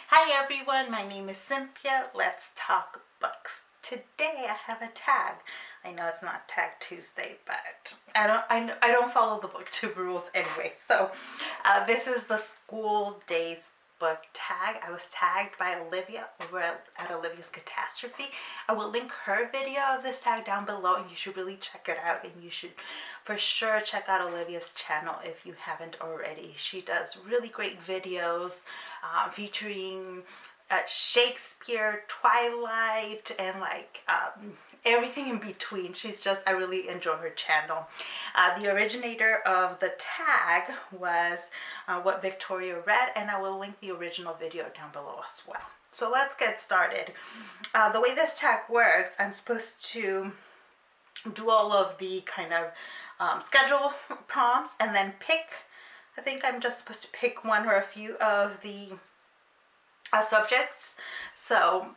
Hi everyone, my name is Cynthia. Let's talk books. Today I have a tag. I know it's not Tag Tuesday, but I don't follow the booktube rules anyway. So this is the school days book tag. I was tagged by Olivia over at Olivia's Catastrophe. I will link her video of this tag down below, and you should really check it out, and you should for sure check out Olivia's channel if you haven't already. She does really great videos featuring Shakespeare, Twilight, and everything in between. I really enjoy her channel. The originator of the tag was what Victoria read, and I will link the original video down below as well. So let's get started. The way this tag works, I'm supposed to do all of the kind of schedule prompts and then I think I'm just supposed to pick one or a few of the subjects. So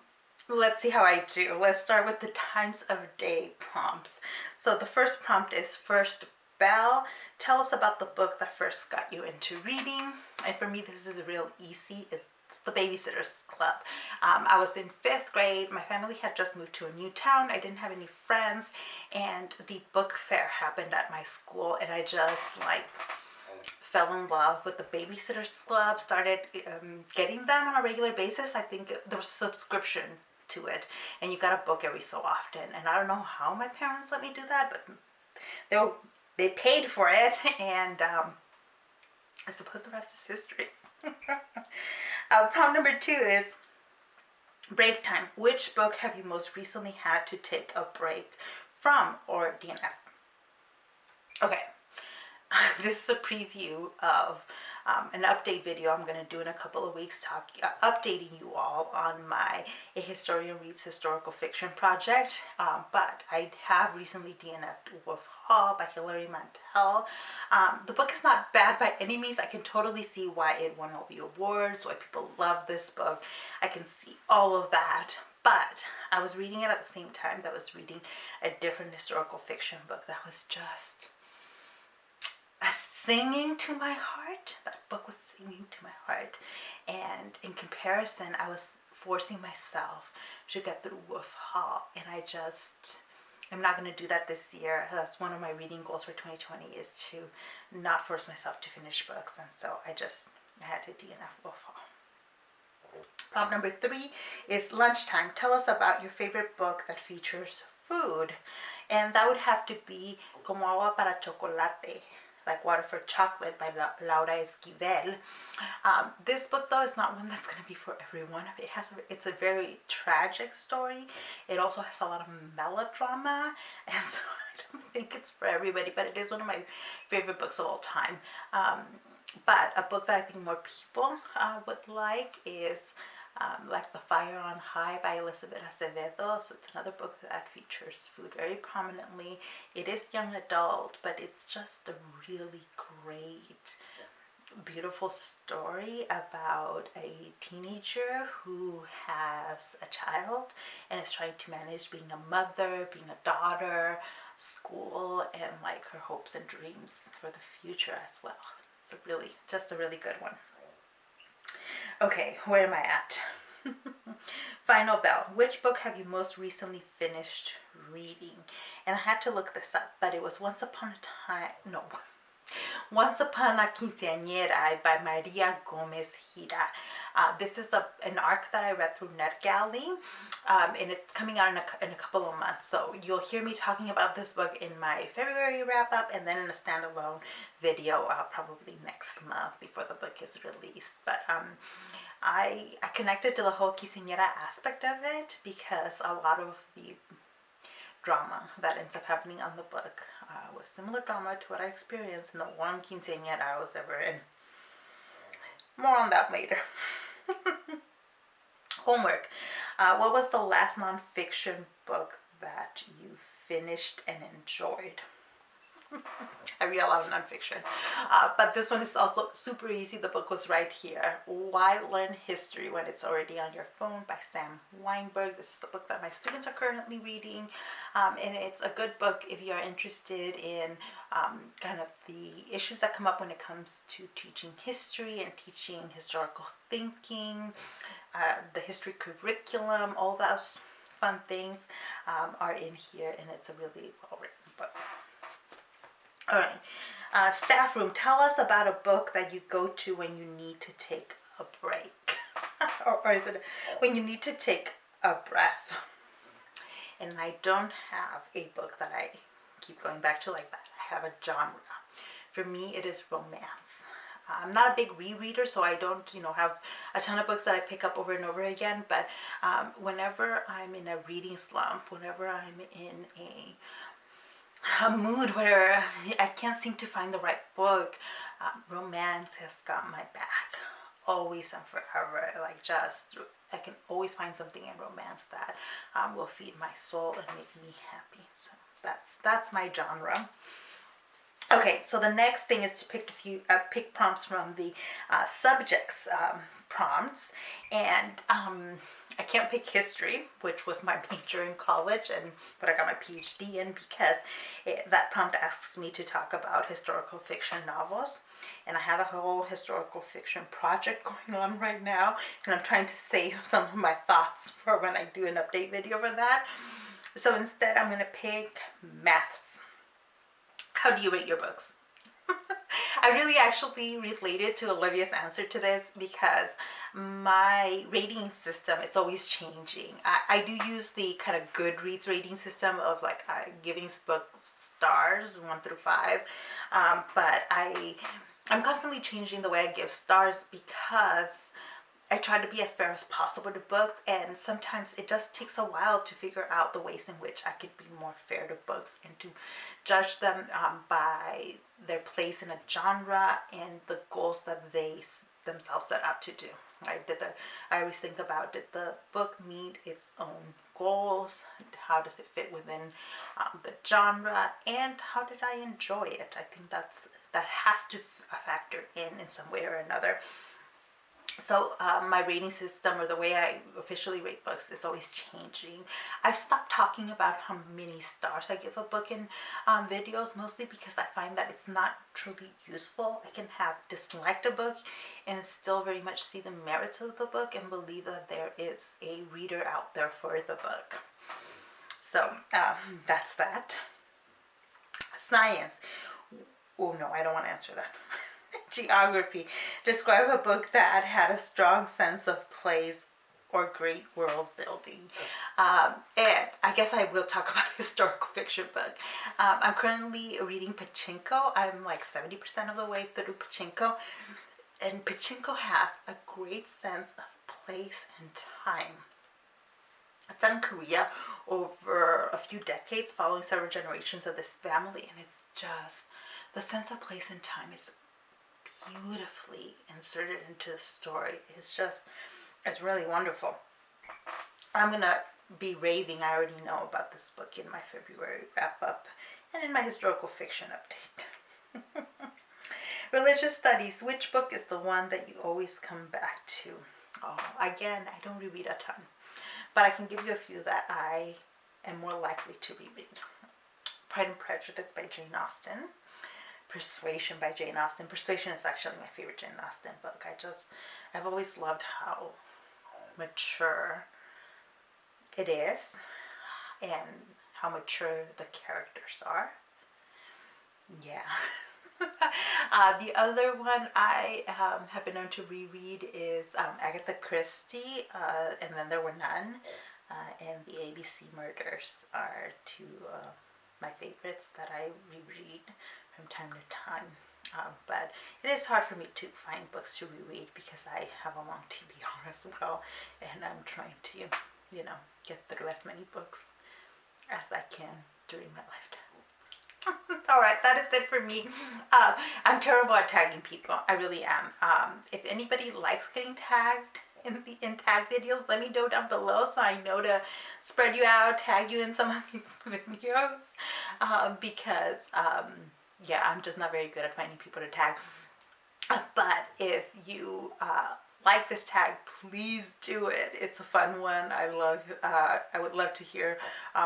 let's see how I do. Let's start with the times of day prompts. So the first prompt is First Bell. Tell us about the book that first got you into reading. And for me, this is real easy. It's The Babysitter's Club. I was in 5th grade. My family had just moved to a new town. I didn't have any friends, and the book fair happened at my school, and I just fell in love with the Babysitter's Club, started getting them on a regular basis. I think there was a subscription to it, and you got a book every so often. And I don't know how my parents let me do that, but they paid for it, and I suppose the rest is history. Prompt number 2 is break time. Which book have you most recently had to take a break from, or DNF? Okay. This is a preview of an update video I'm going to do in a couple of weeks, updating you all on my A Historian Reads Historical Fiction project. But I have recently DNF'd Wolf Hall by Hilary Mantel. The book is not bad by any means. I can totally see why it won all the awards, why people love this book. I can see all of that. But I was reading it at the same time that I was reading a different historical fiction book that was just singing to my heart. That book was singing to my heart, and in comparison, I was forcing myself to get through Wolf Hall, and I'm not going to do that this year. That's one of my reading goals for 2020, is to not force myself to finish books, and so I had to DNF Wolf Hall. Prompt number 3 is lunchtime. Tell us about your favorite book that features food, and that would have to be Como Agua para Chocolate, like Water for Chocolate by Laura Esquivel. This book, though, is not one that's going to be for everyone. It's a very tragic story. It also has a lot of melodrama, and so I don't think it's for everybody, but it is one of my favorite books of all time. But a book that I think more people would like is like The Fire on High by Elizabeth Acevedo. So it's another book that features food very prominently. It is young adult, but it's just a really great, beautiful story about a teenager who has a child and is trying to manage being a mother, being a daughter, school, and her hopes and dreams for the future as well. It's just a really good one. Okay, where am I at? Final bell. Which book have you most recently finished reading? And I had to look this up, but it was Once Upon a Quinceañera by Maria Gomez-Hira. This is an arc that I read through Netgalley, and it's coming out in a couple of months. So you'll hear me talking about this book in my February wrap-up, and then in a standalone video probably next month before the book is released. But I connected to the whole Quinceañera aspect of it because a lot of the drama that ends up happening on the book was similar drama to what I experienced in the one quinceañera I was ever in. More on that later. Homework. What was the last nonfiction book that you finished and enjoyed? I read a lot of nonfiction, but this one is also super easy. The book was right here. Why Learn History When It's Already on Your Phone by Sam Wineburg. This is the book that my students are currently reading, and it's a good book if you are interested in kind of the issues that come up when it comes to teaching history and teaching historical thinking. the history curriculum, all those fun things are in here, and it's a really well-written book. All right, staff room. Tell us about a book that you go to when you need to take a break, or is it when you need to take a breath? And I don't have a book that I keep going back to like that. I have a genre. For me, it is romance. I'm not a big rereader, so I don't, have a ton of books that I pick up over and over again. But whenever I'm in a reading slump, whenever I'm in a mood where I can't seem to find the right book, romance has got my back. Always and forever. I can always find something in romance that will feed my soul and make me happy. So that's my genre. Okay, so the next thing is to pick prompts from the subjects prompts, and I can't pick history, which was my major in college and what I got my PhD in, because that prompt asks me to talk about historical fiction novels, and I have a whole historical fiction project going on right now, and I'm trying to save some of my thoughts for when I do an update video for that. So instead, I'm going to pick maths. How do you rate your books? I really actually related to Olivia's answer to this because my rating system is always changing. I do use the kind of Goodreads rating system of like giving books stars 1 through 5, but I'm constantly changing the way I give stars because I try to be as fair as possible to books, and sometimes it just takes a while to figure out the ways in which I could be more fair to books and to judge them by their place in a genre and the goals that they themselves set out to do. Right? I always think about, did the book meet its own goals? How does it fit within the genre? And how did I enjoy it? I think that has to factor in some way or another. So my rating system, or the way I officially rate books, is always changing. I've stopped talking about how many stars I give a book in videos, mostly because I find that it's not truly useful. I can have disliked a book and still very much see the merits of the book and believe that there is a reader out there for the book. So that's that. Science. Oh no, I don't want to answer that. Geography. Describe a book that had a strong sense of place or great world building. And I guess I will talk about a historical fiction book. I'm currently reading Pachinko. I'm like 70% of the way through Pachinko. And Pachinko has a great sense of place and time. It's done in Korea over a few decades, following several generations of this family. And it's just, the sense of place and time is beautifully inserted into the story. It's really wonderful. I'm gonna be raving. I already know about this book in my February wrap up and in my historical fiction update. Religious studies. Which book is the one that you always come back to? Oh, again, I don't reread a ton, but I can give you a few that I am more likely to reread. Pride and Prejudice by Jane Austen. Persuasion by Jane Austen. Persuasion is actually my favorite Jane Austen book. I've always loved how mature it is and how mature the characters are. Yeah. The other one I have been known to reread is Agatha Christie, and Then There Were None, and The ABC Murders are two my favorites that I reread from time to time. But it is hard for me to find books to reread because I have a long TBR as well, and I'm trying to, get through as many books as I can during my lifetime. All right, that is it for me. I'm terrible at tagging people. I really am. If anybody likes getting tagged in tag videos, let me know down below so I know to spread you out, tag you in some of these videos, because yeah, I'm just not very good at finding people to tag. But if you like this tag, please do it. It's a fun one. I would love to hear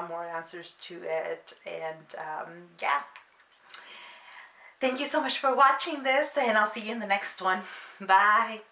more answers to it. And yeah, thank you so much for watching this, and I'll see you in the next one. Bye.